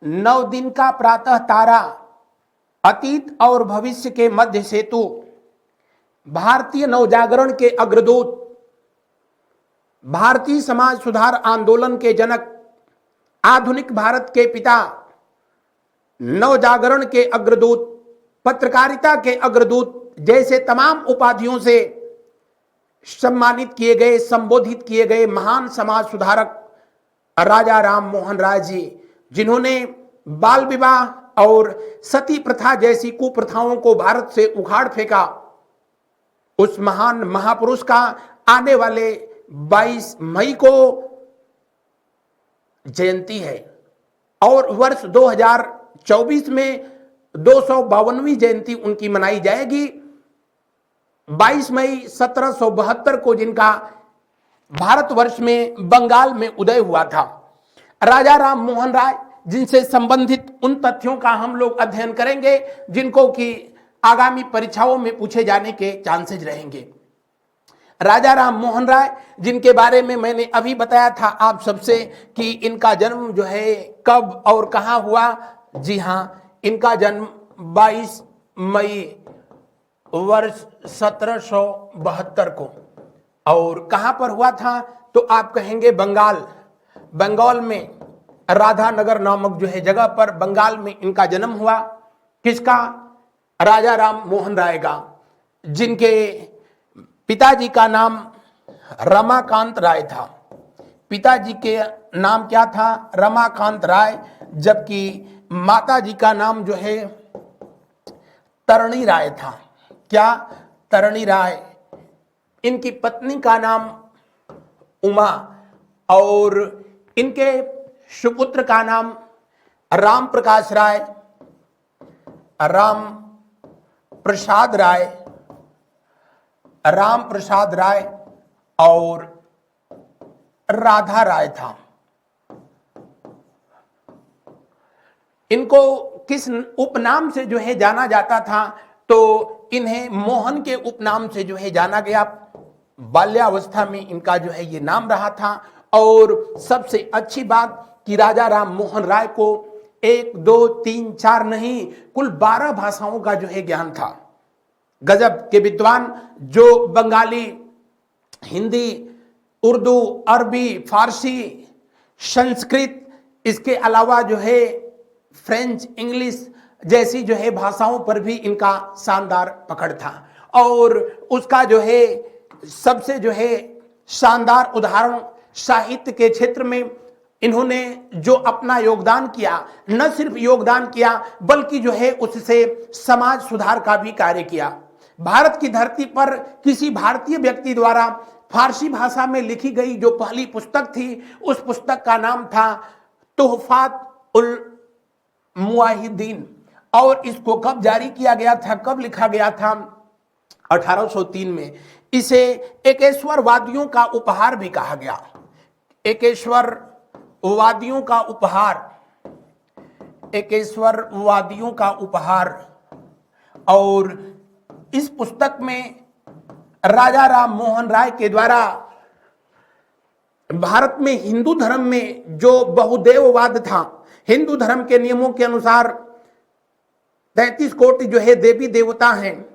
9 दिन का प्रातः तारा, अतीत और भविष्य के मध्य सेतु, भारतीय नवजागरण के अग्रदूत, भारतीय समाज सुधार आंदोलन के जनक, आधुनिक भारत के पिता, नवजागरण के अग्रदूत, पत्रकारिता के अग्रदूत जैसे तमाम उपाधियों से सम्मानित किए गए, संबोधित किए गए महान समाज सुधारक राजा राम मोहन राय जी, जिन्होंने बाल विवाह और सती प्रथा जैसी कुप्रथाओं को भारत से उखाड़ फेंका, उस महान महापुरुष का आने वाले 22 मई को जयंती है और वर्ष 2024 में 252वीं जयंती उनकी मनाई जाएगी। 22 मई 1772 को जिनका भारतवर्ष में बंगाल में उदय हुआ था, राजा राम मोहन राय, जिनसे संबंधित उन तथ्यों का हम लोग अध्ययन करेंगे जिनको कि आगामी परीक्षाओं में पूछे जाने के चांसेस रहेंगे। राजा राम मोहन राय, जिनके बारे में मैंने अभी बताया था आप सबसे कि इनका जन्म जो है कब और कहां हुआ। जी हां, इनका जन्म 22 मई वर्ष 1772 को, और कहां पर हुआ था तो आप कहेंगे बंगाल में राधा नगर नामक जो है जगह पर बंगाल में इनका जन्म हुआ। किसका? राजा राम मोहन राय का, जिनके पिताजी का नाम रमाकांत राय था। पिताजी के नाम क्या था? रमाकांत राय, जबकि माताजी का नाम जो है तरणी राय था। क्या? तरणी राय। इनकी पत्नी का नाम उमा और इनके सुपुत्र का नाम राम प्रकाश राय, राम प्रसाद राय और राधा राय था। इनको किस उपनाम से जो है जाना जाता था तो इन्हें मोहन के उपनाम से जो है जाना गया। बाल्यावस्था में इनका जो है ये नाम रहा था। और सबसे अच्छी बात कि राजा राम मोहन राय को 1, 2, 3, 4 नहीं, कुल 12 भाषाओं का जो है ज्ञान था। गजब के विद्वान, जो बंगाली, हिंदी, उर्दू, अरबी, फारसी, संस्कृत, इसके अलावा जो है फ्रेंच, इंग्लिश जैसी जो है भाषाओं पर भी इनका शानदार पकड़ था। और उसका जो है सबसे जो है शानदार उदाहरण साहित्य के क्षेत्र में इन्होंने जो अपना योगदान किया, न सिर्फ योगदान किया बल्कि जो है उससे समाज सुधार का भी कार्य किया। भारत की धरती पर किसी भारतीय व्यक्ति द्वारा फारसी भाषा में लिखी गई जो पहली पुस्तक थी, उस पुस्तक का नाम था तोहफात उल मुआहिदीन। और इसको कब जारी किया गया था, कब लिखा गया था? 1803 में। इसे एकेश्वरवादियों का उपहार भी कहा गया। एकेश्वरवादियों का उपहार। और इस पुस्तक में राजा राम मोहन राय के द्वारा भारत में हिंदू धर्म में जो बहुदेववाद था, हिंदू धर्म के नियमों के अनुसार 33 कोटि जो है देवी देवता हैं,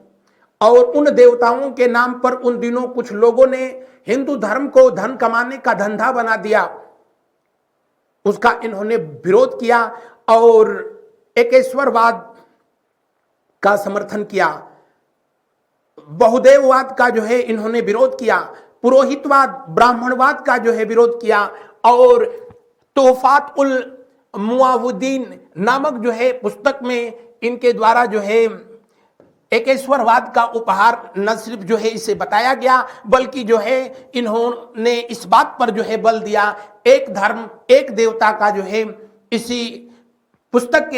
और उन देवताओं के नाम पर उन दिनों कुछ लोगों ने हिंदू धर्म को धन कमाने का धंधा बना दिया। उसका इन्होंने विरोध किया और एकेश्वरवाद का समर्थन किया। बहुदेववाद का जो है इन्होंने विरोध किया। पुरोहितवाद, ब्राह्मणवाद का जो है विरोध किया। और तोहफात उल मुआवुद्दीन नामक जो है पुस्तक में इनके द्वारा जो है एकेश्वरवाद का उपहार न सिर्फ जो है इसे बताया गया बल्कि जो है इन्होंने इस बात पर जो है बल दिया, एक धर्म एक देवता का जो है इसी पुस्तक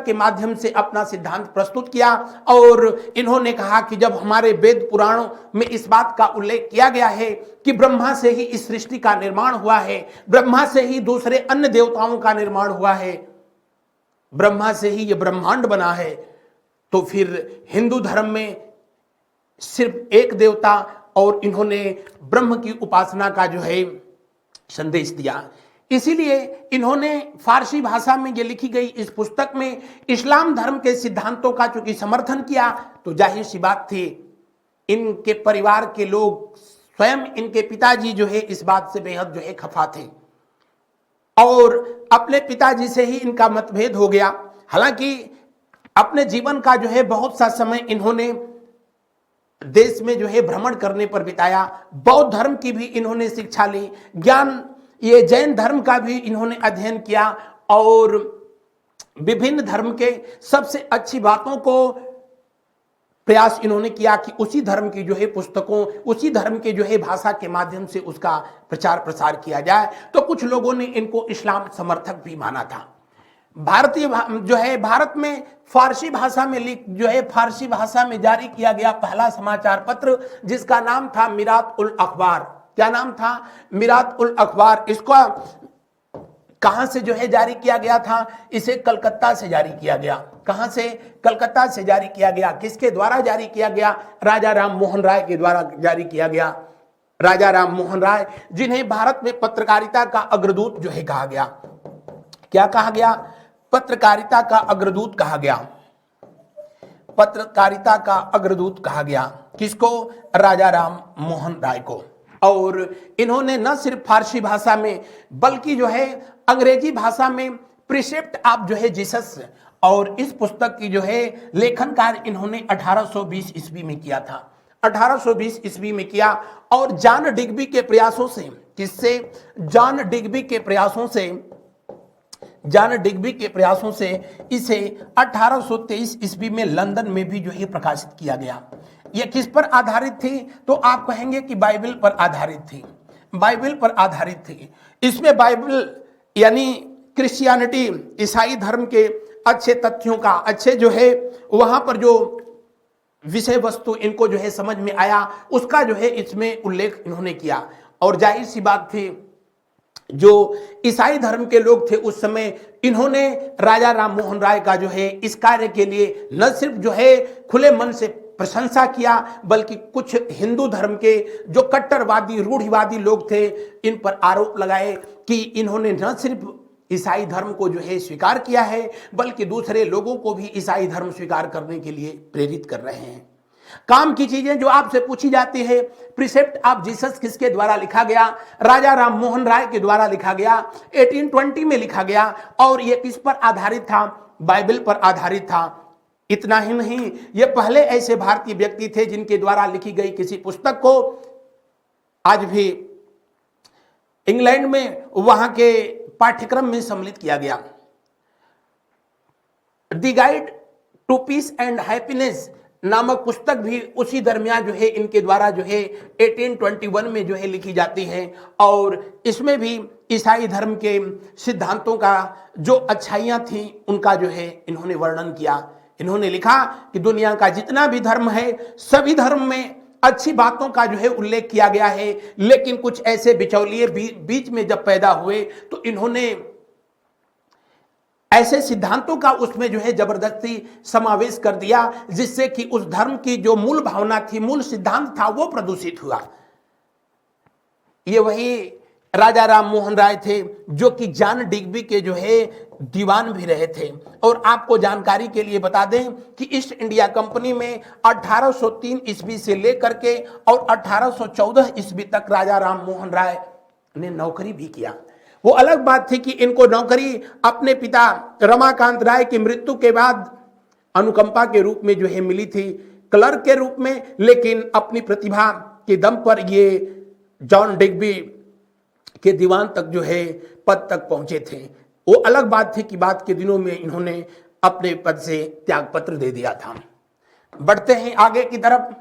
के माध्यम से अपना सिद्धांत प्रस्तुत किया। और इन्होंने कहा कि जब हमारे वेद पुराणों में इस बात का उल्लेख किया गया है कि ब्रह्मा से ही इस सृष्टि का निर्माण हुआ है, ब्रह्मा से ही दूसरे अन्य देवताओं का निर्माण हुआ है, ब्रह्मा से ही यह ब्रह्मांड बना है, तो फिर हिंदू धर्म में सिर्फ एक देवता, और इन्होंने ब्रह्म की उपासना का जो है संदेश दिया। इसीलिए इन्होंने फारसी भाषा में ये लिखी गई इस पुस्तक में इस्लाम धर्म के सिद्धांतों का चूंकि समर्थन किया, तो जाहिर सी बात थी इनके परिवार के लोग, स्वयं इनके पिताजी जो है इस बात से बेहद जो है खफा थे और अपने पिताजी से ही इनका मतभेद हो गया। हालांकि अपने जीवन का जो है बहुत सा समय इन्होंने देश में जो है भ्रमण करने पर बिताया, बौद्ध धर्म की भी इन्होंने शिक्षा ली, ज्ञान ये जैन धर्म का भी इन्होंने अध्ययन किया और विभिन्न धर्म के सबसे अच्छी बातों को प्रयास इन्होंने किया कि उसी धर्म की जो है पुस्तकों, उसी धर्म के जो है भाषा के माध्यम से उसका प्रचार प्रसार किया जाए। तो कुछ लोगों ने इनको इस्लाम समर्थक भी माना था। भारतीय जो है भारत में फारसी भाषा में जो है फारसी भाषा में जारी किया गया पहला समाचार पत्र जिसका नाम था मिरात उल अखबार। क्या नाम था? मिरात उल अखबार। इसका कहां से जो है जारी किया गया था? इसे कलकत्ता से जारी किया गया। कहां से? कलकत्ता से जारी किया गया। किसके द्वारा जारी किया गया? राजा राम मोहन राय के द्वारा जारी किया गया। राजा राम मोहन राय, जिन्हें भारत में पत्रकारिता का अग्रदूत जो है कहा गया। क्या कहा गया? पत्रकारिता का अग्रदूत कहा गया। पत्रकारिता का अग्रदूत कहा गया। किसको? राजा राम मोहन राय को। और इन्होंने न सिर्फ फारसी भाषा में बल्कि जो है अंग्रेजी भाषा में प्रिसेप्ट ऑफ जो है जीसस, और इस पुस्तक की जो है लेखन कार्य इन्होंने 1820 ईस्वी में किया था। 1820 ईस्वी में किया और जॉन डिग्बी के प्रयासों से, किससे? जॉन डिग्बी के प्रयासों से, जॉन डिग्बी के प्रयासों से इसे 1823 ईस्वी में लंदन में भी जो है प्रकाशित किया गया। यह किस पर आधारित थी? तो आप कहेंगे कि बाइबल पर आधारित थी। बाइबल पर आधारित थी। इसमें बाइबल यानी क्रिश्चियनिटी, ईसाई धर्म के अच्छे तथ्यों का, अच्छे जो है वहां पर जो विषय वस्तु इनको जो है समझ में आया उसका जो है इसमें उल्लेख इन्होंने किया। और जाहिर सी बात थी जो ईसाई धर्म के लोग थे उस समय, इन्होंने राजा राम मोहन राय का जो है इस कार्य के लिए न सिर्फ जो है खुले मन से प्रशंसा किया, बल्कि कुछ हिंदू धर्म के जो कट्टरवादी रूढ़िवादी लोग थे इन पर आरोप लगाए कि इन्होंने न सिर्फ ईसाई धर्म को जो है स्वीकार किया है बल्कि दूसरे लोगों को भी ईसाई धर्म स्वीकार करने के लिए प्रेरित कर रहे हैं। काम की चीजें जो आपसे पूछी जाती है, प्रिसेप्ट ऑफ जीसस किसके द्वारा लिखा गया? राजा राम मोहन राय के द्वारा लिखा गया, 1820 में लिखा गया। और यह किस पर आधारित था? बाइबल पर आधारित था। इतना ही नहीं, ये पहले ऐसे भारतीय व्यक्ति थे जिनके द्वारा लिखी गई किसी पुस्तक को आज भी इंग्लैंड में वहां के पाठ्यक्रम में सम्मिलित किया गया। The guide to peace and happiness नामक पुस्तक भी उसी दरमियान जो है इनके द्वारा जो है 1821 में जो है लिखी जाती है। और इसमें भी ईसाई धर्म के सिद्धांतों का जो अच्छाइयां थी उनका जो है इन्होंने वर्णन किया। इन्होंने लिखा कि दुनिया का जितना भी धर्म है सभी धर्म में अच्छी बातों का जो है उल्लेख किया गया है, लेकिन कुछ ऐसे बिचौलिए बीच में जब पैदा हुए तो इन्होंने ऐसे सिद्धांतों का उसमें जो है जबरदस्ती समावेश कर दिया जिससे कि उस धर्म की जो मूल भावना थी, मूल सिद्धांत था, वो प्रदूषित हुआ। ये वही राजा राम मोहन राय थे जो कि जॉन डिग्बी के जो है दीवान भी रहे थे। और आपको जानकारी के लिए बता दें कि ईस्ट इंडिया कंपनी में 1803 ईस्वी से लेकर के और 1814 ईस्वी तक राजा राम मोहन राय ने नौकरी भी किया। वो अलग बात थी कि इनको नौकरी अपने पिता रमाकांत राय की मृत्यु के बाद अनुकंपा के रूप में जो है मिली थी, क्लर्क के रूप में, लेकिन अपनी प्रतिभा के दम पर ये जॉन डिग्बी के दीवान तक जो है पद तक पहुंचे थे। वो अलग बात थी कि बाद के दिनों में इन्होंने अपने पद से त्यागपत्र दे दिया था। बढ़ते हैं आगे की तरफ।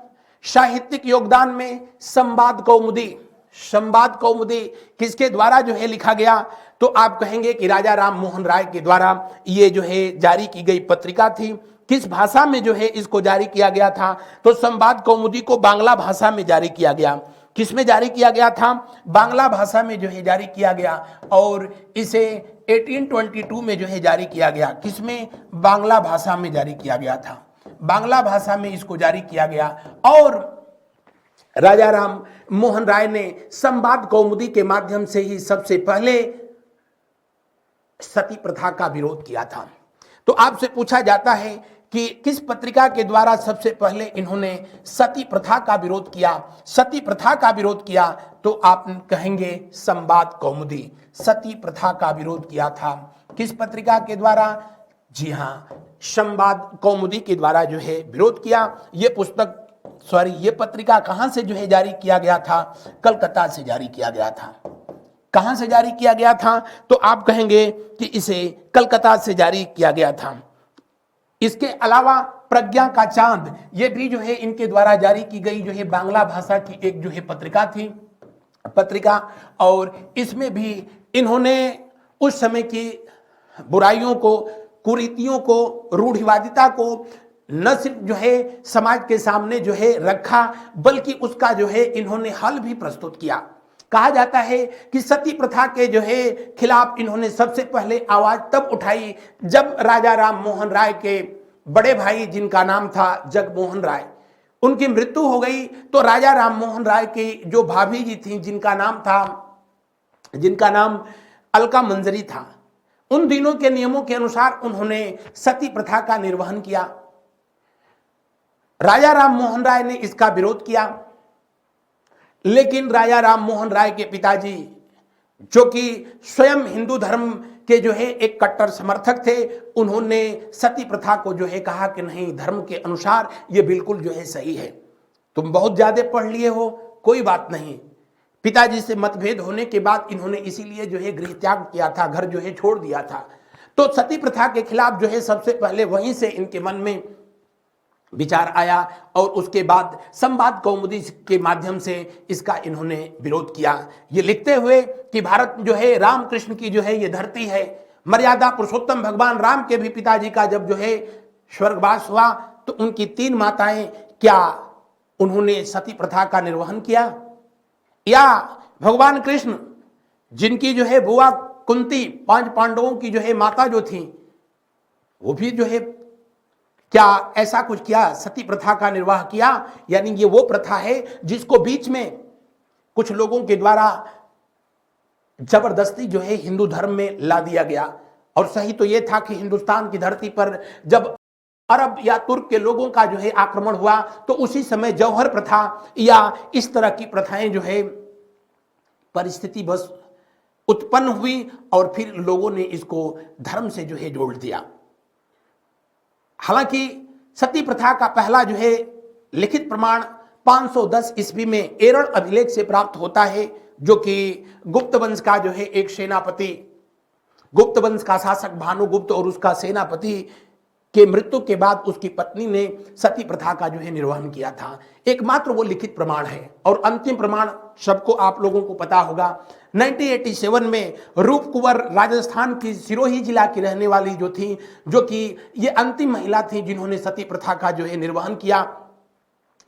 साहित्यिक योगदान में संवाद कौमुदी। संवाद कौमुदी किसके द्वारा जो है लिखा गया? तो आप कहेंगे कि राजा राम मोहन राय के द्वारा ये जो है जारी की गई पत्रिका थी। किस भाषा में जो है इसको जारी किया गया था? तो संवाद कौमुदी को बांग्ला भाषा में जारी किया गया। किस में जारी किया गया था? बांग्ला भाषा में जो है जारी किया गया। और इसे 1822 में जो है जारी किया गया। किसमें? बांग्ला भाषा में जारी किया गया था। बांग्ला भाषा में इसको जारी किया गया। और राजा राम मोहन राय ने संवाद कौमुदी के माध्यम से ही सबसे पहले सती प्रथा का विरोध किया था। तो आपसे पूछा जाता है कि किस पत्रिका के द्वारा सबसे पहले इन्होंने सती प्रथा का विरोध किया? सती प्रथा का विरोध किया तो आप कहेंगे संवाद कौमुदी। सती प्रथा का विरोध किया था किस पत्रिका के द्वारा? जी हाँ, संवाद कौमुदी के द्वारा जो है विरोध किया। ये पत्रिका कहां से जो है जारी किया गया था? कलकत्ता से जारी किया गया था। कहां से जारी किया गया था? तो आप कहेंगे कि इसे कलकत्ता से जारी किया गया था। इसके अलावा प्रज्ञा का चांद, ये भी जो है इनके द्वारा जारी की गई जो है बांग्ला भाषा की एक जो है पत्रिका, और इसमें भी इन्होंने उस समय की बुराइयों को, कुरीतियों को, रूढ़िवादिता को न सिर्फ जो है समाज के सामने जो है रखा, बल्कि उसका जो है इन्होंने हल भी प्रस्तुत किया। कहा जाता है कि सती प्रथा के जो है खिलाफ इन्होंने सबसे पहले आवाज तब उठाई जब राजा राम मोहन राय के बड़े भाई, जिनका नाम था जगमोहन राय, उनकी मृत्यु हो गई। तो राजा राम मोहन राय की जो भाभी जी थी, जिनका नाम अलका मंजरी था, उन दिनों के नियमों के अनुसार उन्होंने सती प्रथा का निर्वहन किया। राजा राम मोहन राय ने इसका विरोध किया, लेकिन राजा राम मोहन राय के पिताजी, जो कि स्वयं हिंदू धर्म के जो है एक कट्टर समर्थक थे, उन्होंने सती प्रथा को जो है कहा कि नहीं, धर्म के अनुसार ये बिल्कुल जो है सही है, तुम बहुत ज्यादा पढ़ लिए हो, कोई बात नहीं। पिताजी से मतभेद होने के बाद इन्होंने इसीलिए जो है गृह त्याग किया था, घर जो है छोड़ दिया था। तो सती प्रथा के खिलाफ जो है सबसे पहले वहीं से इनके मन में विचार आया, और उसके बाद संवाद कौमुदी के माध्यम से इसका इन्होंने विरोध किया, ये लिखते हुए कि भारत जो है रामकृष्ण की जो है ये धरती है। मर्यादा पुरुषोत्तम भगवान राम के भी पिताजी का जब जो है स्वर्गवास हुआ, तो उनकी 3 माताएं, क्या उन्होंने सती प्रथा का निर्वहन किया? या भगवान कृष्ण, जिनकी जो है बुआ कुंती 5 पांडवों की जो है माता जो थी, वो भी जो है क्या ऐसा कुछ किया, सती प्रथा का निर्वाह किया? यानी ये वो प्रथा है जिसको बीच में कुछ लोगों के द्वारा जबरदस्ती जो है हिंदू धर्म में ला दिया गया। और सही तो यह था कि हिंदुस्तान की धरती पर जब अरब या तुर्क के लोगों का जो है आक्रमण हुआ, तो उसी समय जौहर प्रथा या इस तरह की प्रथाएं जो है परिस्थिति बस उत्पन्न हुई, और फिर लोगों ने इसको धर्म से जो है जोड़ दिया। हालांकि सती प्रथा का पहला जो है लिखित प्रमाण 510 ईस्वी में एरल अभिलेख से प्राप्त होता है, जो कि गुप्त वंश का जो है एक सेनापति, गुप्त वंश का शासक भानुगुप्त और उसका सेनापति के मृत्यु के बाद उसकी पत्नी ने सती प्रथा का जो है निर्वहन किया था। एकमात्र वो लिखित प्रमाण है, और अंतिम प्रमाण सबको आप लोगों को पता होगा। 1987 में रूप कुंवर राजस्थान की सिरोही जिला की रहने वाली जो थी, जो कि ये अंतिम महिला थी जिन्होंने सती प्रथा का जो है निर्वहन किया,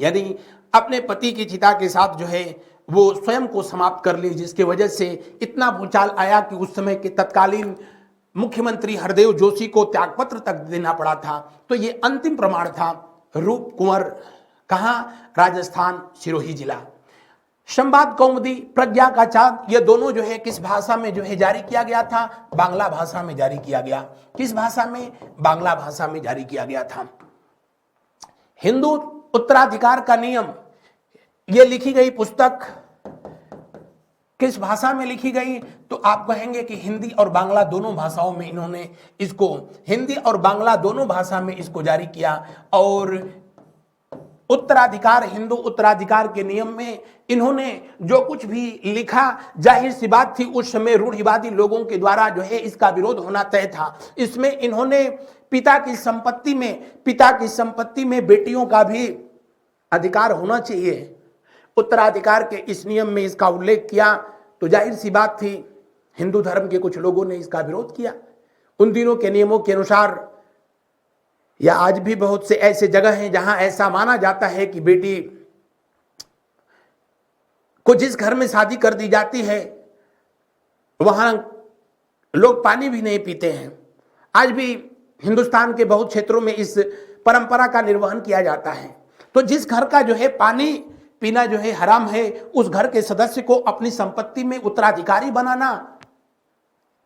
यानी अपने पति की चिता के साथ जो है वो स्वयं को समाप्त कर ली, जिसके वजह से इतना भूचाल आया कि उस समय के तत्कालीन मुख्यमंत्री हरदेव जोशी को त्यागपत्र तक देना पड़ा था। तो ये अंतिम प्रमाण था रूप कुंवर, कहां? राजस्थान, सिरोही जिला। संवाद कौमुदी, प्रज्ञा का चांद, ये दोनों जो है किस भाषा में जो है जारी किया गया था? बांग्ला भाषा में जारी किया गया। किस भाषा में? बांग्ला भाषा में जारी किया गया था। हिंदू उत्तराधिकार का नियम, ये लिखी गई पुस्तक किस भाषा में लिखी गई? तो आप कहेंगे कि हिंदी और बांग्ला दोनों भाषाओं में इन्होंने इसको, हिंदी और बांग्ला दोनों भाषा में इसको जारी किया। और उत्तराधिकार, हिंदू उत्तराधिकार के नियम में इन्होंने जो कुछ भी लिखा, जाहिर सी बात थी उस समय रूढ़िवादी लोगों के द्वारा जो है इसका विरोध होना तय था। इसमें इन्होंने पिता की संपत्ति में बेटियों का भी अधिकार होना चाहिए, उत्तराधिकार के इस नियम में इसका उल्लेख किया। तो जाहिर सी बात थी हिंदू धर्म के कुछ लोगों ने इसका विरोध किया। उन दिनों के नियमों के अनुसार, या आज भी बहुत से ऐसे जगह हैं जहां ऐसा माना जाता है कि बेटी को जिस घर में शादी कर दी जाती है वहां लोग पानी भी नहीं पीते हैं। आज भी हिंदुस्तान के बहुत क्षेत्रों में इस परंपरा का निर्वहन किया जाता है। तो जिस घर का जो है पानी पीना जो है हराम है, उस घर के सदस्य को अपनी संपत्ति में उत्तराधिकारी बनाना,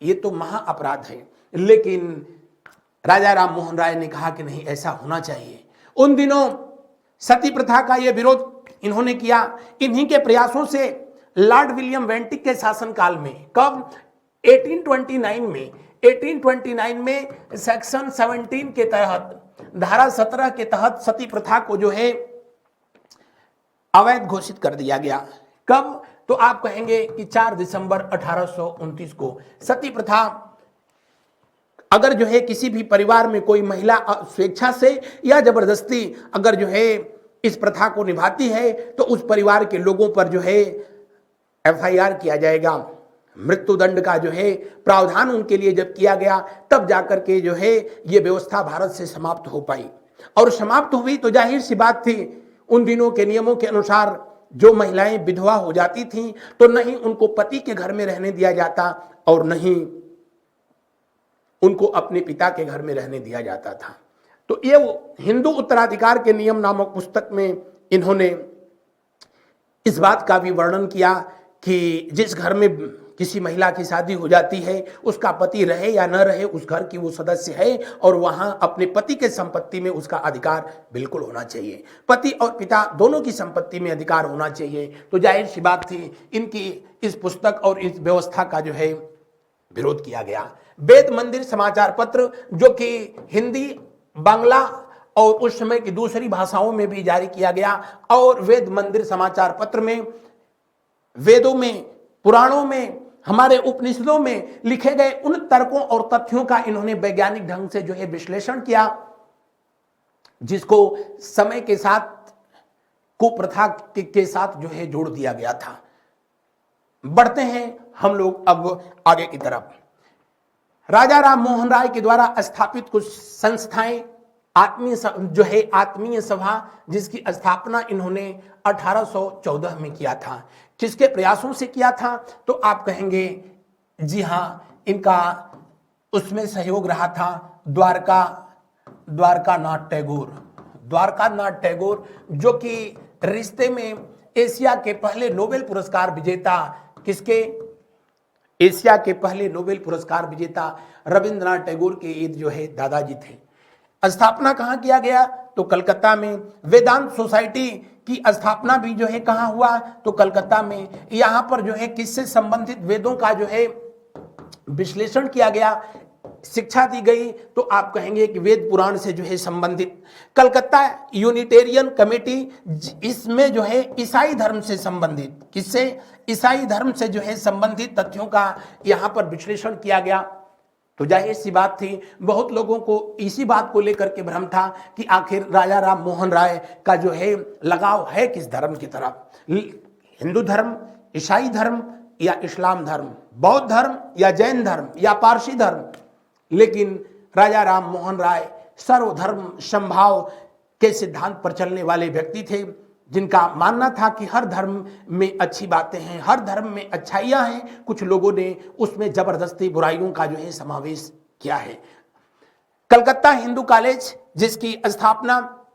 ये तो महा अपराध है। लेकिन राजा राम मोहन राय ने कहा कि नहीं, ऐसा होना चाहिए। उन दिनों सती प्रथा का यह विरोध इन्होंने किया। इन्हीं के प्रयासों से लॉर्ड विलियम वेंटिक के शासनकाल में, कब, 1829 में सेक्शन 17 के तहत, धारा 17 के तहत सती प्रथा को जो है अवैध घोषित कर दिया गया। कब, तो आप कहेंगे कि 4 दिसंबर 1829 को सती प्रथा, अगर जो है किसी भी परिवार में कोई महिला स्वेच्छा से या जबरदस्ती अगर जो है इस प्रथा को निभाती है तो उस परिवार के लोगों पर जो है FIR किया जाएगा। मृत्युदंड का जो है प्रावधान उनके लिए जब किया गया, तब जाकर के जो है ये व्यवस्था भारत से समाप्त हो पाई। और समाप्त हुई तो जाहिर सी बात थी, उन दिनों के नियमों के अनुसार जो महिलाएं विधवा हो जाती थीं तो नहीं उनको पति के घर में रहने दिया जाता और नहीं उनको अपने पिता के घर में रहने दिया जाता था। तो ये हिंदू उत्तराधिकार के नियम नामक पुस्तक में इन्होंने इस बात का भी वर्णन किया कि जिस घर में किसी महिला की शादी हो जाती है, उसका पति रहे या न रहे, उस घर की वो सदस्य है और वहां अपने पति के संपत्ति में उसका अधिकार बिल्कुल होना चाहिए। पति और पिता दोनों की संपत्ति में अधिकार होना चाहिए। तो जाहिर सी बात थी, इनकी इस पुस्तक और इस व्यवस्था का जो है विरोध किया गया। वेद मंदिर समाचार पत्र, जो कि हिंदी, बांग्ला और उस समय की दूसरी भाषाओं में भी जारी किया गया, और वेद मंदिर समाचार पत्र में वेदों में, पुराणों में, हमारे उपनिषदों में लिखे गए उन तर्कों और तथ्यों का इन्होंने वैज्ञानिक ढंग से जो है विश्लेषण किया, जिसको समय के साथ कुप्रथा के साथ जो है जोड़ दिया गया था। बढ़ते हैं हम लोग अब आगे की तरफ। राजा राम मोहन राय के द्वारा स्थापित कुछ संस्थाएं, आत्मीय सभा, जिसकी स्थापना इन्होंने 1814 में किया था। किसके प्रयासों से किया था, तो आप कहेंगे जी हां, इनका उसमें सहयोग रहा था द्वारकानाथ टैगोर, जो कि रिश्ते में एशिया के पहले नोबेल पुरस्कार विजेता, एशिया के पहले नोबेल पुरस्कार विजेता रविंद्रनाथ टैगोर के ये जो है दादाजी थे। स्थापना कहाँ किया गया, तो कलकत्ता में। वेदांत सोसाइटी की स्थापना भी जो है कहाँ हुआ, तो कलकत्ता में। यहाँ पर जो है किससे संबंधित वेदों का जो है विश्लेषण किया गया, शिक्षा दी गई, तो आप कहेंगे कि वेद पुराण से जो है संबंधित। कलकत्ता यूनिटेरियन कमेटी, इसमें जो है ईसाई धर्म से संबंधित, किससे, ईसाई धर्म से जो है संबंधित तथ्यों का यहाँ पर विश्लेषण किया गया। तो जाहिर सी बात थी, बहुत लोगों को इसी बात को लेकर के भ्रम था कि आखिर राजा राम मोहन राय का जो है लगाव है किस धर्म की तरफ, हिंदू धर्म, ईसाई धर्म या इस्लाम धर्म, बौद्ध धर्म या जैन धर्म या पारसी धर्म। लेकिन राजा राम मोहन राय सर्वधर्म समभाव के सिद्धांत पर चलने वाले व्यक्ति थे, जिनका मानना था कि हर धर्म में अच्छी बातें हैं, हर धर्म में अच्छाइयां हैं, कुछ लोगों ने उसमें जबरदस्ती बुराइयों का जो है समावेश किया है। कलकत्ता हिंदू कॉलेज, जिसकी स्थापना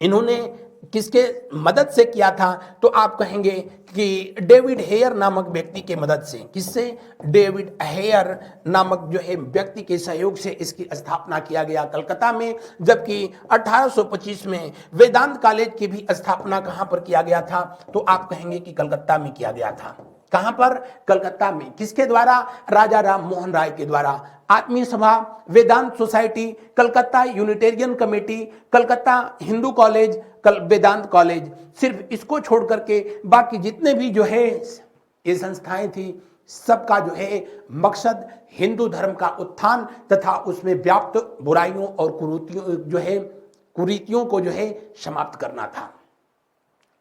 इन्होंने किसके मदद से किया था, तो आप कहेंगे कि डेविड हेयर नामक व्यक्ति के मदद से। किससे, डेविड हेयर नामक जो है व्यक्ति के सहयोग से इसकी स्थापना किया गया कलकत्ता में। जबकि 1825 में वेदांत कॉलेज की भी स्थापना कहां पर किया गया था, तो आप कहेंगे कि कलकत्ता में किया गया था। कहां पर, कलकत्ता में। किसके द्वारा, राजा राम मोहन राय के द्वारा। Atmiya Sabha, Vedanta society, Calcutta Unitarian committee, Calcutta Hindu college, Vedanta college, सिर्फ इसको छोड़ करके बाकी जितने भी जो है ये संस्थाएं थी, सबका जो है मकसद हिंदू धर्म का उत्थान तथा उसमें व्याप्त बुराइयों और कुरीतियों को जो है समाप्त करना था।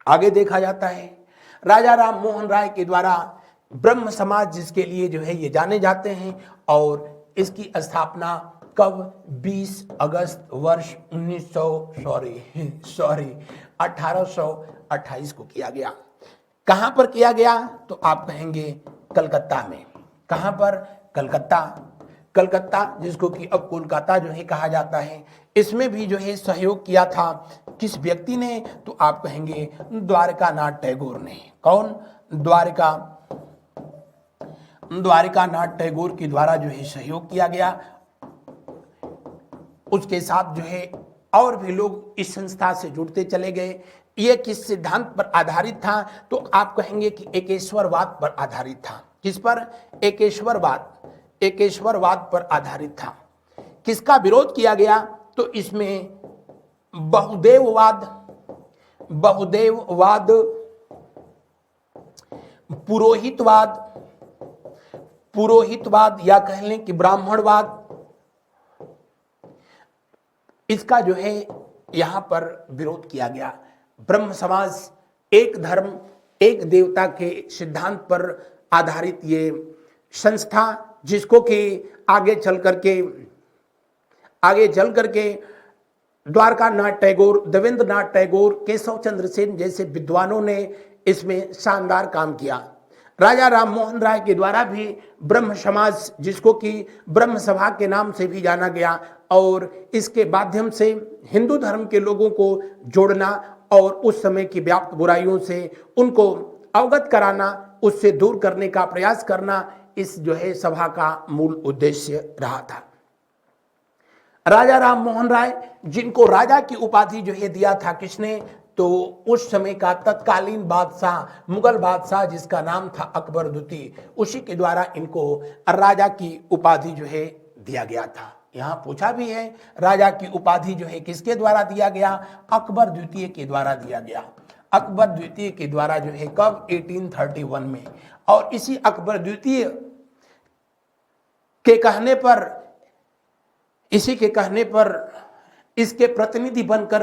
आगे देखा जाता है, राजा राम मोहन राय के द्वारा ब्रह्म समाज, जिसके लिए जो है ये जाने जाते हैं, और इसकी स्थापना कब, 20 अगस्त वर्ष 1828 को किया गया। कहां पर किया गया, तो आप कहेंगे कलकत्ता में। कहां पर, कलकत्ता, जिसको कि अब कोलकाता जो है कहा जाता है। इसमें भी जो है सहयोग किया था किस व्यक्ति ने, तो आप कहेंगे द्वारकानाथ टैगोर ने। कौन, द्वारिकानाथ टैगोर के द्वारा जो है सहयोग किया गया। उसके साथ जो है और भी लोग इस संस्था से जुड़ते चले गए। यह किस सिद्धांत पर आधारित था? तो आप कहेंगे कि एकेश्वरवाद पर आधारित था। किस पर? एकेश्वरवाद पर आधारित था। किसका विरोध किया गया? तो इसमें बहुदेववाद, पुरोहितवाद या कह लें कि ब्राह्मणवाद, इसका जो है यहां पर विरोध किया गया। ब्रह्म समाज एक धर्म एक देवता के सिद्धांत पर आधारित ये संस्था, जिसको कि आगे चल करके द्वारकानाथ टैगोर, देवेंद्रनाथ टैगोर, केशव चंद्र सेन जैसे विद्वानों ने इसमें शानदार काम किया। राजा राम मोहन राय के द्वारा भी ब्रह्म समाज, जिसको कि ब्रह्म सभा के नाम से भी जाना गया, और इसके माध्यम से हिंदू धर्म के लोगों को जोड़ना और उस समय की व्याप्त बुराइयों से उनको अवगत कराना, उससे दूर करने का प्रयास करना, इस जो है सभा का मूल उद्देश्य रहा था। राजा राम मोहन राय, जिनको राजा की उपाधि जो है दिया था किसने? तो उस समय का तत्कालीन बादशाह, मुगल बादशाह जिसका नाम था अकबर द्वितीय, उसी के द्वारा इनको राजा की उपाधि जो है दिया गया था। यहां पूछा भी है, राजा की उपाधि जो है किसके द्वारा दिया गया? अकबर द्वितीय के द्वारा दिया गया। अकबर द्वितीय के द्वारा जो है कब? 1831 में। और इसी अकबर द्वितीय के कहने पर इसके प्रतिनिधि बनकर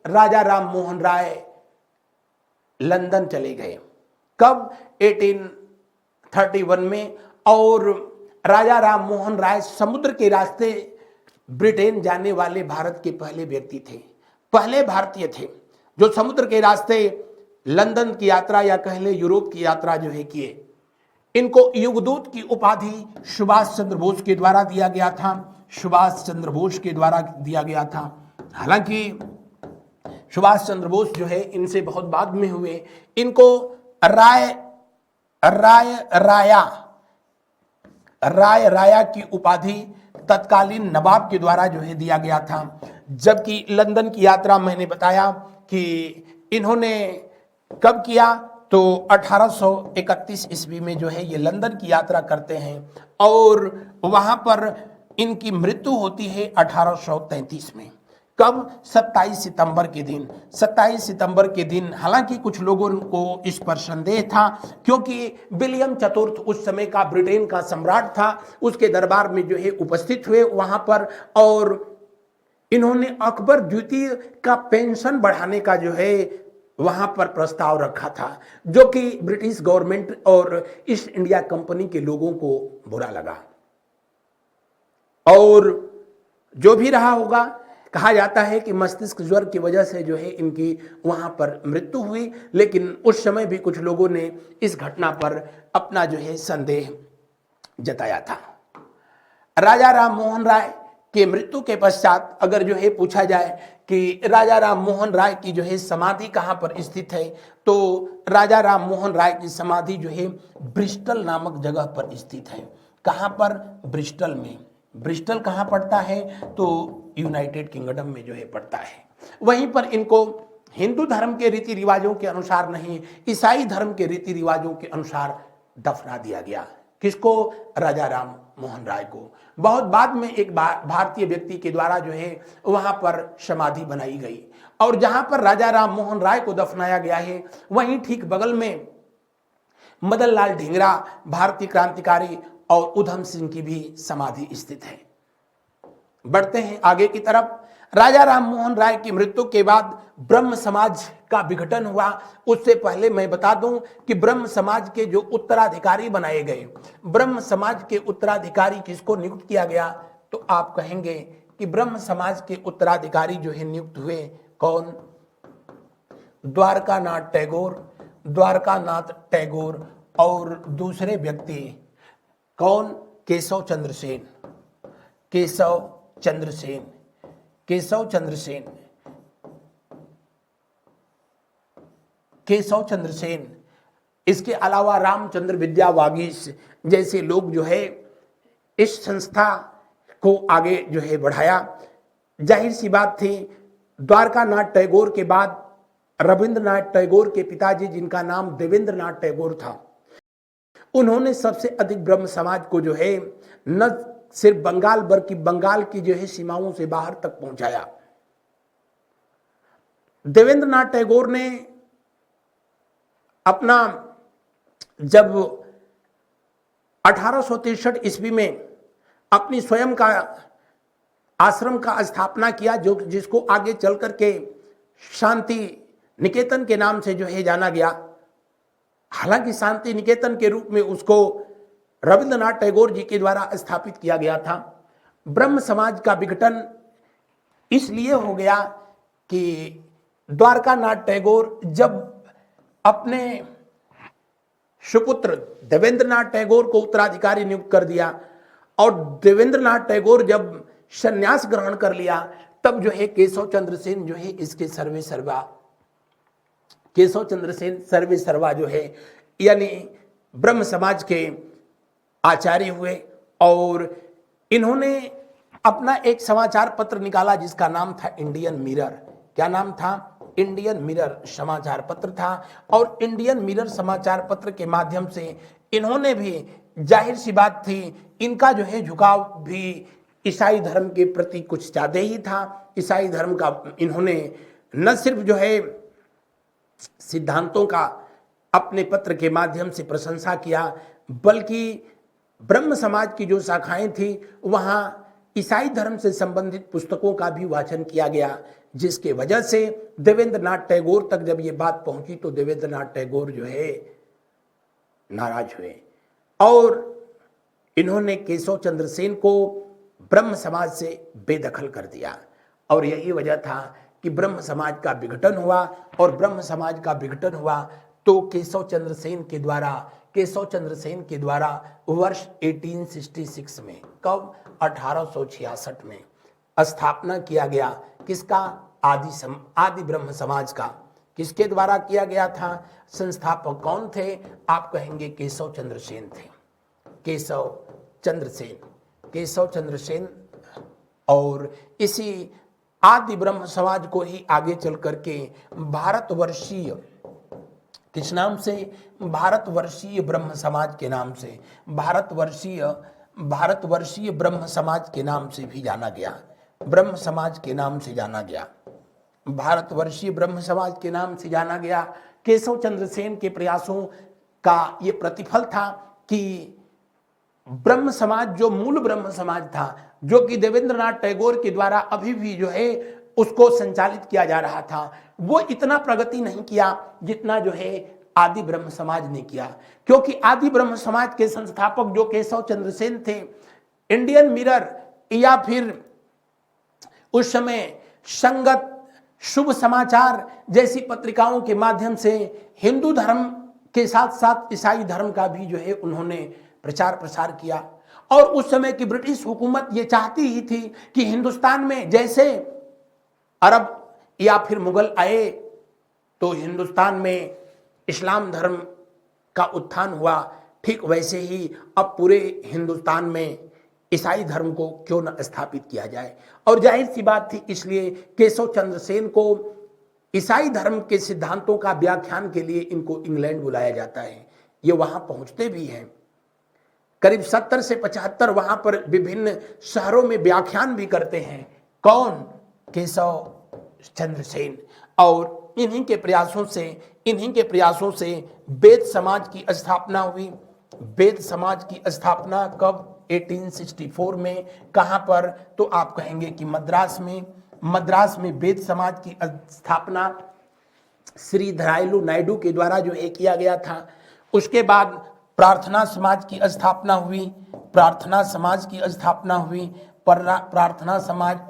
राजा राम मोहन राय लंदन चले गए। कब? 1831 में। और राजा राम मोहन राय समुद्र के रास्ते ब्रिटेन जाने वाले भारत के पहले व्यक्ति थे, पहले भारतीय थे जो समुद्र के रास्ते लंदन की यात्रा या कह ले यूरोप की यात्रा जो है किए। इनको युगदूत की उपाधि सुभाष चंद्र बोस के द्वारा दिया गया था, सुभाष चंद्र बोस के द्वारा दिया गया था। हालांकि सुभाष चंद्र बोस जो है इनसे बहुत बाद में हुए। इनको राया की उपाधि तत्कालीन नवाब के द्वारा जो है दिया गया था। जबकि लंदन की यात्रा मैंने बताया कि इन्होंने कब किया? तो 1831 ईस्वी में जो है ये लंदन की यात्रा करते हैं और वहां पर इनकी मृत्यु होती है 1833 में। कब? 27 सितंबर के दिन। 27 सितंबर के दिन। हालांकि कुछ लोगों को इस पर संदेह था, क्योंकि विलियम चतुर्थ उस समय का ब्रिटेन का सम्राट था, उसके दरबार में जो है उपस्थित हुए वहां पर, और इन्होंने अकबर द्वितीय का पेंशन बढ़ाने का जो है वहां पर प्रस्ताव रखा था, जो कि ब्रिटिश गवर्नमेंट और ईस्ट इंडिया कंपनी के लोगों को बुरा लगा। और जो भी रहा होगा, कहा जाता है कि मस्तिष्क ज्वर की वजह से जो है इनकी वहां पर मृत्यु हुई। लेकिन उस समय भी कुछ लोगों ने इस घटना पर अपना जो है संदेह जताया था। राजा राम मोहन राय के मृत्यु के पश्चात अगर जो है पूछा जाए कि राजा राम मोहन राय की जो है समाधि कहां पर स्थित है, तो राजा राम मोहन राय की समाधि जो है ब्रिस्टल नामक जगह पर स्थित है। कहां पर? ब्रिस्टल में। ब्रिस्टल कहां पड़ता है? तो यूनाइटेड किंगडम में जो है पड़ता है। वहीं पर इनको हिंदू धर्म के रीति रिवाजों के अनुसार नहीं, ईसाई धर्म के रीति रिवाजों के अनुसार दफना दिया गया। किसको? राजा राम मोहन राय को। बहुत बाद में एक भारतीय व्यक्ति के द्वारा जो है वहां पर समाधि बनाई गई, और जहां पर राजा राम मोहन राय को दफनाया गया है वहीं ठीक बगल में मदन लाल ढींगरा, भारतीय क्रांतिकारी, और उधम सिंह की भी समाधि स्थित है। बढ़ते हैं आगे की तरफ। राजा राम मोहन राय की मृत्यु के बाद ब्रह्म समाज का विघटन हुआ। उससे पहले मैं बता दूं कि ब्रह्म समाज के जो उत्तराधिकारी बनाए गए, ब्रह्म समाज के उत्तराधिकारी किसको नियुक्त किया गया? तो आप कहेंगे कि ब्रह्म समाज के उत्तराधिकारी जो है नियुक्त हुए कौन? द्वारकानाथ टैगोर और दूसरे व्यक्ति कौन? केशव चंद्र सेन। इसके अलावा रामचंद्र विद्या वागीश जैसे लोग जो है इस संस्था को आगे जो है बढ़ाया। जाहिर सी बात थी, द्वारकानाथ टैगोर के बाद रविंद्रनाथ टैगोर के पिताजी जिनका नाम देवेंद्रनाथ टैगोर था, उन्होंने सबसे अधिक ब्रह्म समाज को जो है न सिर्फ बंगाल बल्कि बंगाल की जो है सीमाओं से बाहर तक पहुंचाया। देवेंद्रनाथ टैगोर ने अपना जब 1863 ईस्वी में अपनी स्वयं का आश्रम का स्थापना किया, जो जिसको आगे चल करके शांति निकेतन के नाम से जो है जाना गया। हालांकि शांति निकेतन के रूप में उसको रविंद्रनाथ टैगोर जी के द्वारा स्थापित किया गया था। ब्रह्म समाज का विघटन इसलिए हो गया कि द्वारकानाथ टैगोर जब अपने सुपुत्र देवेंद्रनाथ टैगोर को उत्तराधिकारी नियुक्त कर दिया और देवेंद्रनाथ टैगोर जब संन्यास ग्रहण कर लिया, तब जो है केशव चंद्र सेन जो है इसके केशव चंद्र सेन सर्वे सर्वा जो है यानी ब्रह्म समाज के आचार्य हुए और इन्होंने अपना एक समाचार पत्र निकाला जिसका नाम था इंडियन मिरर। क्या नाम था? इंडियन मिरर समाचार पत्र था। और इंडियन मिरर समाचार पत्र के माध्यम से इन्होंने भी, जाहिर सी बात थी, इनका जो है झुकाव भी ईसाई धर्म के प्रति कुछ ज्यादा ही था। ईसाई धर्म का इन्होंने न सिर्फ जो है सिद्धांतों का अपने पत्र के माध्यम से प्रशंसा किया, बल्कि ब्रह्म समाज की जो शाखाएं थी वहां ईसाई धर्म से संबंधित पुस्तकों का भी वाचन किया गया, जिसके वजह से देवेंद्रनाथ टैगोर तक जब ये बात पहुंची तो देवेंद्रनाथ टैगोर जो है नाराज हुए और इन्होंने केशव चंद्र सेन को ब्रह्म समाज से बेदखल कर दिया। और यही वजह था कि ब्रह्म समाज का विघटन हुआ। और ब्रह्म समाज का विघटन हुआ तो केशव चंद्र सेन के द्वारा वर्ष 1866 में, कब? 1866 में स्थापना किया गया किसका? आदि ब्रह्म समाज का। किसके द्वारा किया गया था? संस्थापक कौन थे? आप कहेंगे केशव चंद्र सेन थे। केशव चंद्र सेन और इसी आदि ब्रह्म समाज को ही आगे चल करके भारतवर्षीय, किस नाम से? भारतवर्षीय ब्रह्म समाज के नाम से, भारतवर्षीय ब्रह्म समाज के नाम से भी जाना गया। ब्रह्म समाज के नाम से जाना गया, भारतवर्षीय ब्रह्म समाज के नाम से जाना गया। केशव चंद्र सेन के प्रयासों का ये प्रतिफल था कि ब्रह्म समाज, जो मूल ब्रह्म समाज था, जो कि देवेंद्रनाथ टैगोर के द्वारा अभी भी जो है उसको संचालित किया जा रहा था, वो इतना प्रगति नहीं किया जितना जो है आदि ब्रह्म समाज ने किया। क्योंकि आदि ब्रह्म समाज के संस्थापक जो केशव चंद्र सेन थे, इंडियन मिरर या फिर उस समय संगत, शुभ समाचार जैसी पत्रिकाओं के माध्यम से हिंदू धर्म के साथ साथ ईसाई धर्म का भी जो है उन्होंने प्रचार प्रसार किया। और उस समय की ब्रिटिश हुकूमत ये चाहती ही थी कि हिंदुस्तान में जैसे अरब या फिर मुगल आए तो हिंदुस्तान में इस्लाम धर्म का उत्थान हुआ, ठीक वैसे ही अब पूरे हिंदुस्तान में ईसाई धर्म को क्यों न स्थापित किया जाए। और जाहिर सी बात थी, इसलिए केशव चंद्र सेन को ईसाई धर्म के सिद्धांतों का व्याख्यान के लिए इनको इंग्लैंड बुलाया जाता है। ये वहां पहुंचते भी हैं, करीब 70 से 75 वहां पर विभिन्न शहरों में व्याख्यान भी करते हैं। कौन? केशव चंद्र सेन। और इन्हीं के प्रयासों से वेद समाज की स्थापना हुई। वेद समाज की स्थापना कब? 1864 में। कहां पर? तो आप कहेंगे कि मद्रास में वेद समाज की स्थापना श्री धरायलु नायडू के द्वारा जो है किया गया था। उसके बाद प्रार्थना समाज की स्थापना हुई। प्रार्थना समाज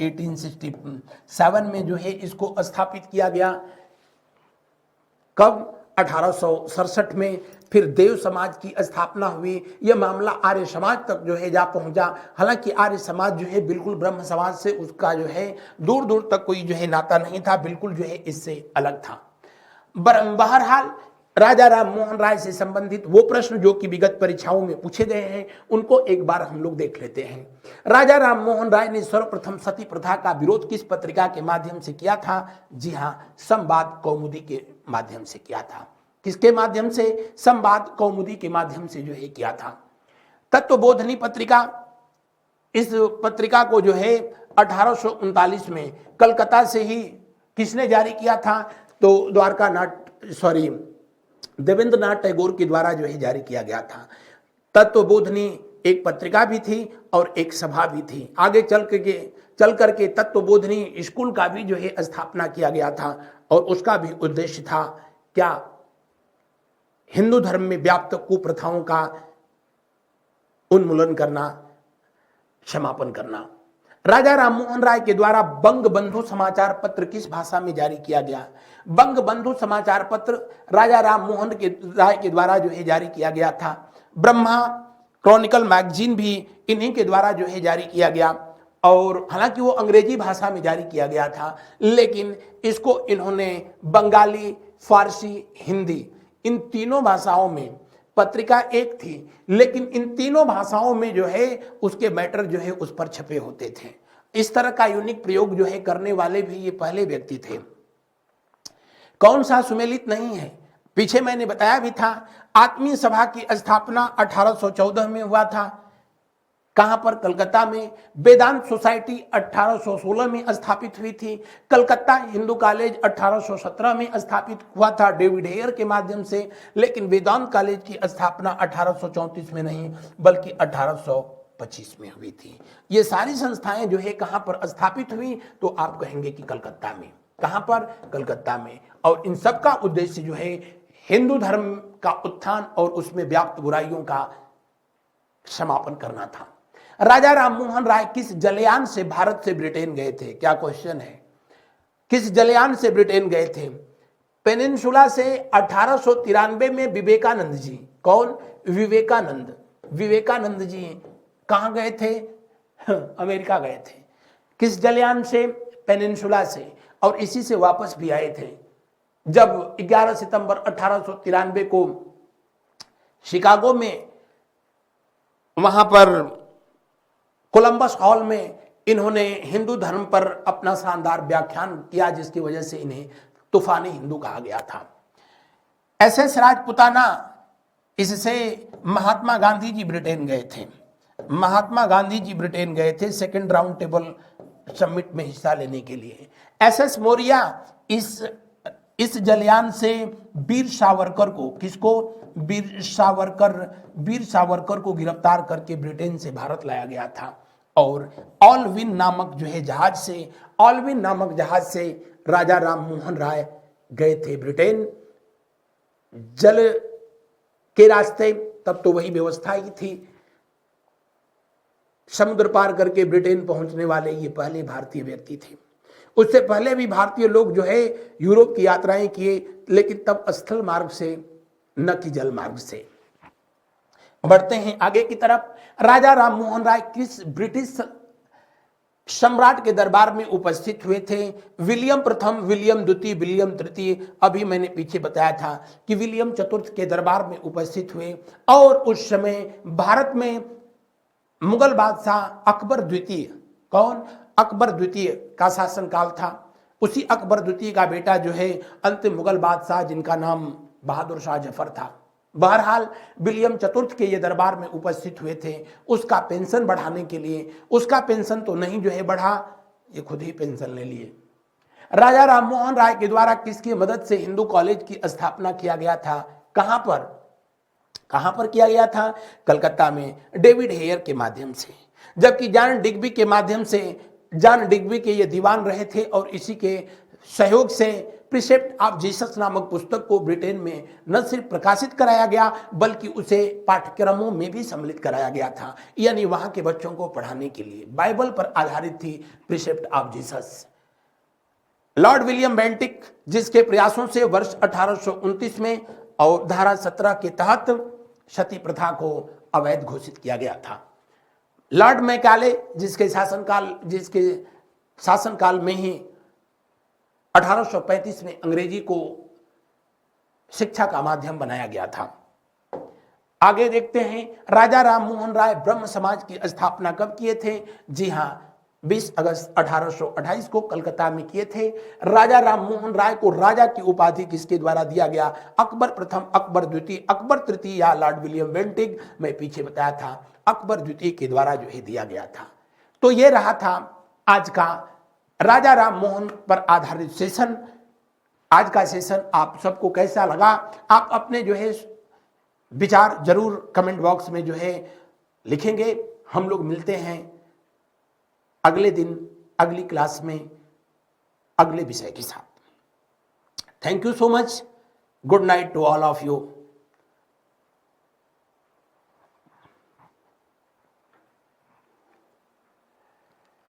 1867 में जो है इसको स्थापित किया गया। कब? 1867 में। फिर देव समाज की स्थापना हुई। यह मामला आर्य समाज तक जो है जा पहुंचा। हालांकि आर्य समाज जो है बिल्कुल ब्रह्म समाज से उसका जो है दूर दूर तक कोई जो है नाता नहीं था, बिल्कुल जो है इससे अलग था। बहरहाल राजा राम मोहन राय से संबंधित वो प्रश्न जो कि विगत परीक्षाओं में पूछे गए हैं, उनको एक बार हम लोग देख लेते हैं। राजा राम मोहन राय ने सर्वप्रथम सती प्रथा का विरोध किस पत्रिका के माध्यम से किया था? जी हां, संवाद कौमुदी के माध्यम से किया था। किसके माध्यम से? संवाद कौमुदी के माध्यम से जो है किया था। तत्वबोधनी पत्रिका, इस पत्रिका को जो है 1839 में कलकत्ता से ही किसने जारी किया था? तो देवेंद्रनाथ टैगोर के द्वारा जो है जारी किया गया था। तत्वबोधनी एक पत्रिका भी थी और एक सभा भी थी। आगे चल करके तत्वबोधनी स्कूल का भी जो है स्थापना किया गया था और उसका भी उद्देश्य था क्या? हिंदू धर्म में व्याप्त कुप्रथाओं का उन्मूलन करना, समापन करना। राजा राम मोहन राय के द्वारा बंग बंधु समाचार पत्र किस भाषा में जारी किया गया? बंग बंधु समाचार पत्र राजा राम मोहन राय के द्वारा जो है जारी किया गया था। ब्रह्मा क्रॉनिकल मैगजीन भी इन्हीं के द्वारा जो है जारी किया गया और हालांकि वो अंग्रेजी भाषा में जारी किया गया था, लेकिन इसको इन्होंने बंगाली, फारसी, हिंदी इन तीनों भाषाओं में, पत्रिका एक थी लेकिन इन तीनों भाषाओं में जो है उसके मैटर जो है उस पर छपे होते थे। इस तरह का यूनिक प्रयोग जो है करने वाले भी ये पहले व्यक्ति थे। कौन सा सुमेलित नहीं है? पीछे मैंने बताया भी था, आत्मीय सभा की स्थापना 1814 में हुआ था। कहां पर? कलकत्ता में। वेदांत सोसाइटी 1816 में स्थापित हुई थी। कलकत्ता हिंदू कॉलेज 1817 में स्थापित हुआ था डेविड हेयर के माध्यम से, लेकिन वेदांत कॉलेज की स्थापना 1834 में नहीं बल्कि 1825 में हुई थी। ये सारी संस्थाएं जो है कहां पर स्थापित हुई? तो आप कहेंगे कि कलकत्ता में। कहां पर? कलकत्ता में। और इन सब का उद्देश्य जो है हिंदू धर्म का उत्थान और उसमें व्याप्त बुराइयों का समापन करना था। राजा राम मोहन राय किस जलयान से भारत से ब्रिटेन गए थे? क्या क्वेश्चन है? किस जलयान से ब्रिटेन गए थे? पेनिनसुला से 1893 में विवेकानंद जी। कौन? विवेकानंद। विवेकानंद जी कहां गए थे? अमेरिका गए थे। किस जलयान से? पेनिनसुला से। और इसी से वापस भी आए थे जब 11 सितंबर 1893 को शिकागो में वहां पर कोलंबस हॉल में इन्होंने हिंदू धर्म पर अपना शानदार व्याख्यान किया, जिसकी वजह से इन्हें तूफानी हिंदू कहा गया था। एसएस राजपुताना, इससे महात्मा गांधी जी ब्रिटेन गए थे। महात्मा गांधी जी ब्रिटेन गए थे सेकंड राउंड टेबल समिट में हिस्सा लेने के लिए। एसएस मौर्या, इस जलयान से वीर सावरकर को, किसको? वीर सावरकर को गिरफ्तार करके ब्रिटेन से भारत लाया गया था। और ऑलविन नामक जो है जहाज से, ऑलविन नामक जहाज से राजा राम मोहन राय गए थे ब्रिटेन जल के रास्ते। तब तो वही व्यवस्था ही थी। समुद्र पार करके ब्रिटेन पहुंचने वाले ये पहले भारतीय व्यक्ति थे। उससे पहले भी भारतीय लोग जो है यूरोप की यात्राएं किए, लेकिन तब स्थल मार्ग से न कि जल मार्ग से। बढ़ते हैं आगे की तरफ। राजा राम मोहन राय किस ब्रिटिश सम्राट के दरबार में उपस्थित हुए थे? विलियम प्रथम, विलियम द्वितीय, विलियम तृतीय। अभी मैंने पीछे बताया था कि विलियम चतुर्थ के दरबार में उपस्थित हुए। और उस समय भारत में मुगल बादशाह अकबर द्वितीय, कौन? अकबर द्वितीय का शासनकाल था। उसी अकबर द्वितीय का बेटा जो है अंतिम मुगल बादशाह, जिनका नाम बहादुर शाह जफर था। बहरहाल विलियम चतुर्थ के ये दरबार में उपस्थित हुए थे। उसका पेंशन बढ़ाने के लिए, उसका पेंशन तो नहीं जो है बढ़ा, ये खुद ही पेंशन ले लिए। राजा राम मोहन राय के द्वारा किसकी मदद से हिंदू कॉलेज की स्थापना किया गया था? कहां पर? कहां पर किया गया था? कलकत्ता में, डेविड हेयर के माध्यम से। जबकि जॉन डिग्बी के माध्यम से, जॉन डिग्बी के ये दीवान रहे थे और इसी के सहयोग से प्रिसेप्ट ऑफ जीसस नामक पुस्तक को ब्रिटेन में न सिर्फ प्रकाशित कराया गया बल्कि उसे पाठ्यक्रमों में भी सम्मिलित कराया गया था। यानी वहां के बच्चों को पढ़ाने के लिए बाइबल पर आधारित थी precept of Jesus. Lord William Bentinck, जिसके प्रयासों से वर्ष 1829 में और धारा 17 के तहत सती प्रथा को अवैध घोषित किया गया था। लॉर्ड मैकाले, जिसके शासनकाल में ही 1835 में अंग्रेजी को शिक्षा का माध्यम बनाया गया था। आगे देखते हैं, राजा राम मोहन राय ब्रह्म समाज की स्थापना कब किए थे? जी हां, 20 अगस्त 1828 को कलकत्ता में किए थे। राजा राम मोहन राय को राजा की उपाधि किसके द्वारा दिया गया? अकबर प्रथम, अकबर द्वितीय, अकबर तृतीय या लॉर्ड विलियम बेंटिक, मैं पीछे बताया था, अकबर द्वितीय के द्वारा जो है दिया गया था। तो ये रहा था आज का राजा राम मोहन पर आधारित सेशन। आज का सेशन आप सबको कैसा लगा? आप अपने जो है विचार जरूर कमेंट बॉक्स में जो है लिखेंगे। हम लोग मिलते हैं अगले दिन अगली क्लास में अगले विषय के साथ। Thank you so much. Good night to all of you.